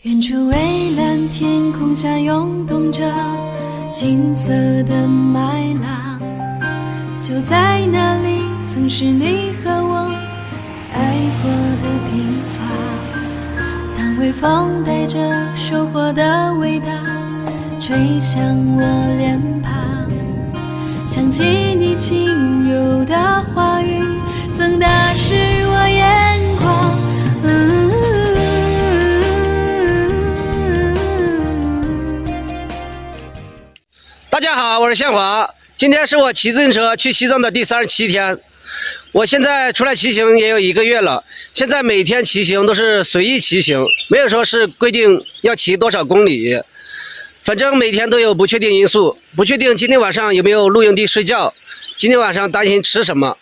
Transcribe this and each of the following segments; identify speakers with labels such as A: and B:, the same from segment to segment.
A: 远处蔚蓝天空下涌动着金色的麦浪，就在那里曾是你和我爱过的地方。当微风带着收获的味道吹向我脸庞，想起你轻柔的话语曾打湿我眼眶。
B: 大家好，我是宪华。今天是我骑自行车去西藏的第37天。我现在出来骑行也有1个月了。现在每天骑行都是随意骑行，没有说是规定要骑多少公里。反正每天都有不确定因素，不确定今天晚上有没有露营地睡觉，今天晚上担心吃什么。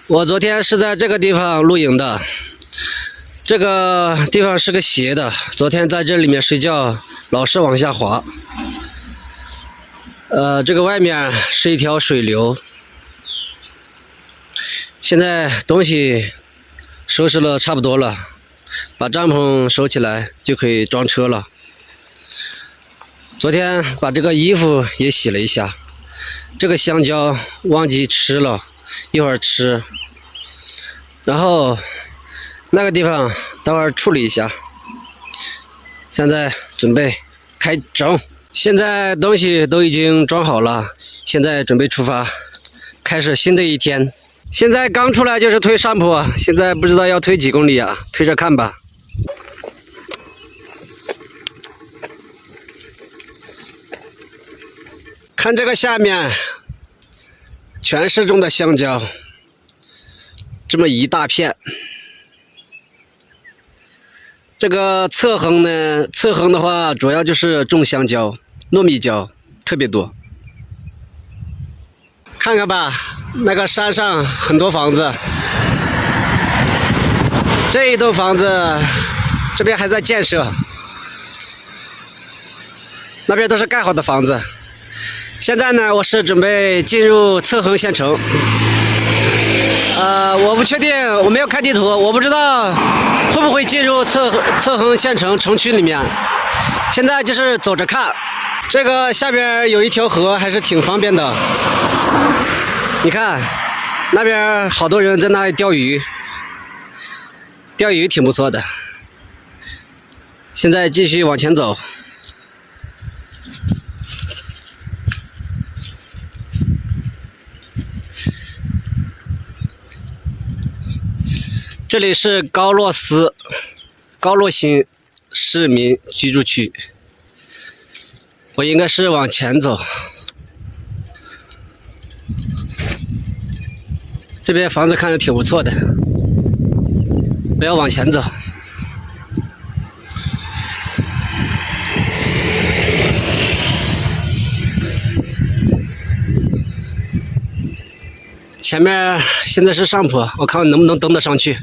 B: 我昨天是在这个地方露营的，这个地方是个斜的，昨天在这里面睡觉，老是往下滑。这个外面是一条水流。现在东西收拾了差不多了，把帐篷收起来就可以装车了。昨天把这个衣服也洗了一下，这个香蕉忘记吃了，一会儿吃。然后那个地方待会儿处理一下。现在准备开整。现在东西都已经装好了，现在准备出发，开始新的一天。现在刚出来就是推上坡，现在不知道要推几公里啊，推着看吧。看这个下面，全是种的香蕉，这么一大片。这个侧横呢，侧横的话主要就是种香蕉、糯米蕉，特别多。看看吧，那个山上很多房子，这一栋房子这边还在建设，那边都是盖好的房子。现在呢，我是准备进入侧横县城。我不确定，我没有看地图，我不知道会不会进入侧横县城城区里面。现在就是走着看。这个下边有一条河，还是挺方便的。你看，那边好多人在那里钓鱼，钓鱼挺不错的。现在继续往前走。这里是高洛新市民居住区，我应该是往前走。这边房子看着挺不错的，我要往前走。前面现在是上坡，我看能不能登得上去。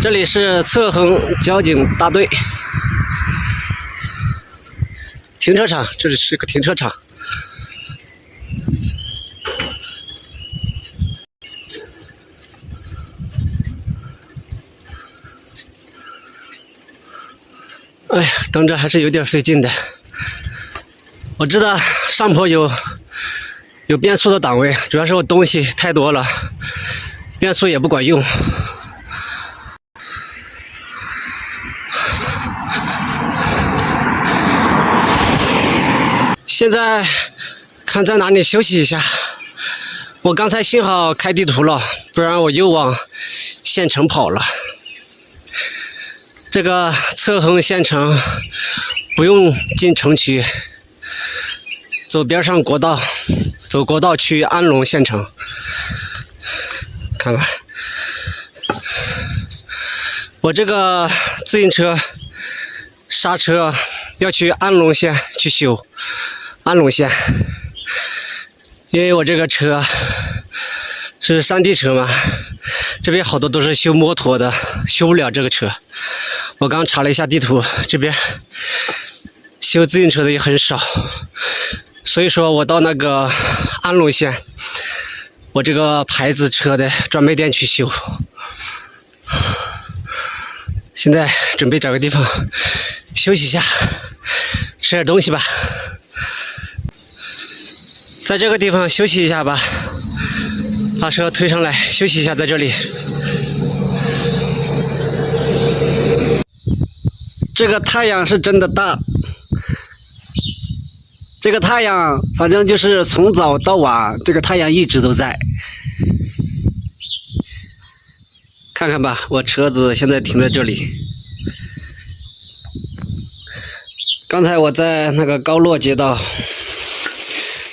B: 这里是侧横交警大队停车场，这里是个停车场。哎呀，蹬着还是有点费劲的。我知道上坡有变速的档位，主要是我东西太多了，变速也不管用。现在看在哪里休息一下。我刚才幸好开地图了，不然我又往县城跑了。这个侧横县城不用进城区，走边上国道，走国道去安龙县城。看看我这个自行车刹车要去安龙县去修，安龙县，因为我这个车是山地车嘛，这边好多都是修摩托的，修不了这个车。我刚查了一下地图，这边修自行车的也很少，所以说我到那个安龙县，我这个牌子车的专卖店去修。现在准备找个地方休息一下，吃点东西吧。在这个地方休息一下吧，把车推上来休息一下，在这里。这个太阳是真的大，这个太阳反正就是从早到晚，这个太阳一直都在。看看吧，我车子现在停在这里。刚才我在那个高洛街道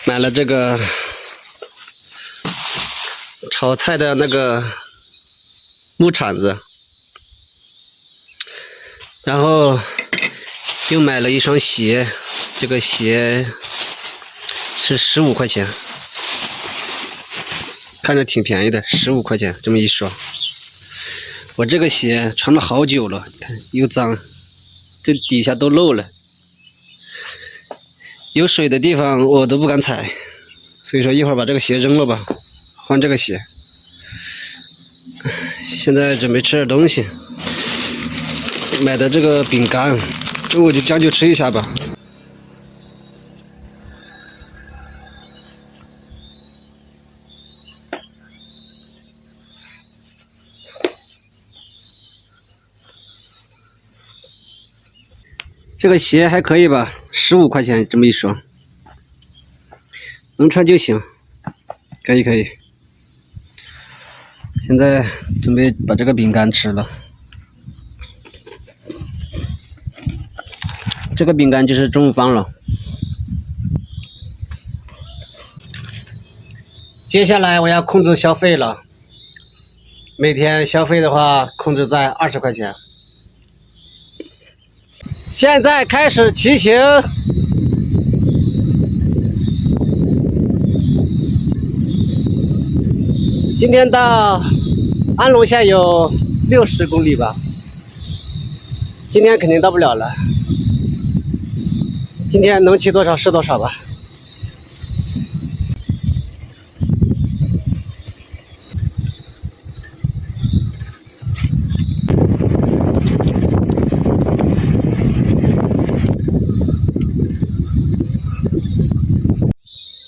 B: 买了这个炒菜的那个木铲子，然后又买了一双鞋，这个鞋是15块钱，看着挺便宜的，15块钱这么一双。我这个鞋穿了好久了，看又脏，这底下都漏了，有水的地方我都不敢踩，所以说一会儿把这个鞋扔了吧，换这个鞋。现在准备吃点东西，买的这个饼干，这我就将就吃一下吧。这个鞋还可以吧，15块钱这么一双，能穿就行，可以。现在准备把这个饼干吃了，这个饼干就是中午饭了。接下来我要控制消费了，每天消费的话控制在20块钱。现在开始骑行，今天到安龙县有60公里吧，今天肯定到不了了，今天能骑多少是多少吧。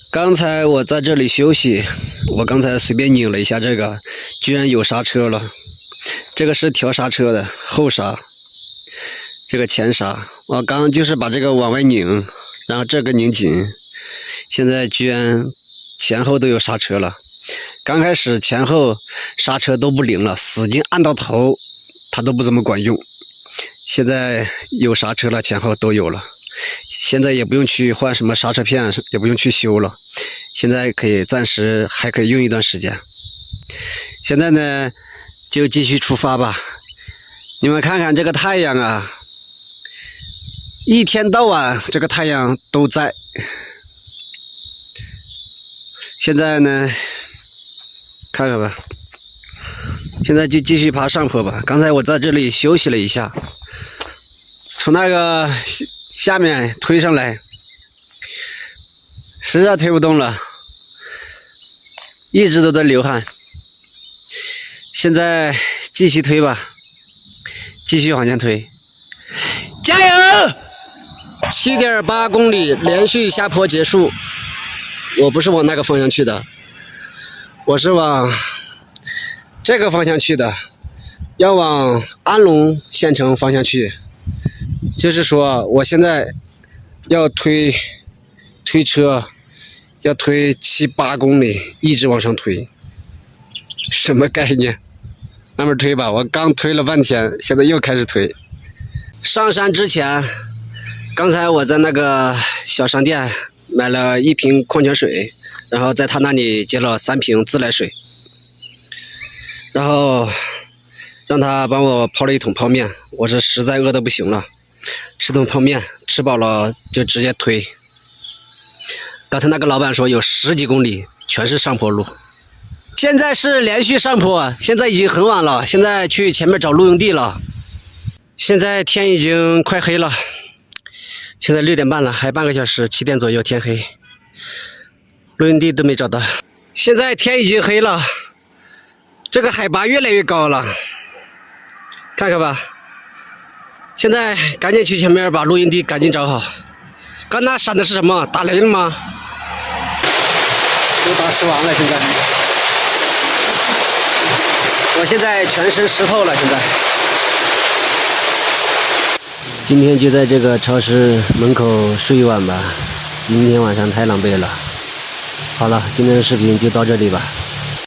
B: 刚才我在这里休息，我刚才随便拧了一下这个，居然有刹车了。这个是调刹车的后刹，这个前刹。我刚就是把这个往外拧，然后这个拧紧，现在居然前后都有刹车了。刚开始前后刹车都不灵了，使劲按到头，它都不怎么管用。现在有刹车了，前后都有了。现在也不用去换什么刹车片，也不用去修了，现在可以暂时还可以用一段时间。现在呢就继续出发吧。你们看看这个太阳啊，一天到晚这个太阳都在。现在呢看看吧，现在就继续爬上坡吧。刚才我在这里休息了一下，从那个下面推上来，实在推不动了，一直都在流汗。现在继续推吧，继续往前推，加油！7.8公里连续下坡结束。我不是往那个方向去的，我是往这个方向去的，要往安龙县城方向去。就是说我现在要推车，要推7、8公里，一直往上推，什么概念？慢慢推吧，我刚推了半天，现在又开始推。上山之前，刚才我在那个小商店买了1瓶矿泉水，然后在他那里接了3瓶自来水，然后让他帮我泡了1桶泡面，我是实在饿得不行了，吃顿泡面，吃饱了就直接推。刚才那个老板说有10几公里全是上坡路，现在是连续上坡，现在已经很晚了，现在去前面找露营地了。现在天已经快黑了，现在6点半了，还半个小时，7点左右天黑。露营地都没找到，现在天已经黑了，这个海拔越来越高了，看看吧。现在赶紧去前面把露营地赶紧找好。刚才闪的是什么？打雷了吗？都打湿完了，现在。我现在全身湿透了，现在。今天就在这个超市门口睡一晚吧，今天晚上太狼狈了。好了，今天的视频就到这里吧。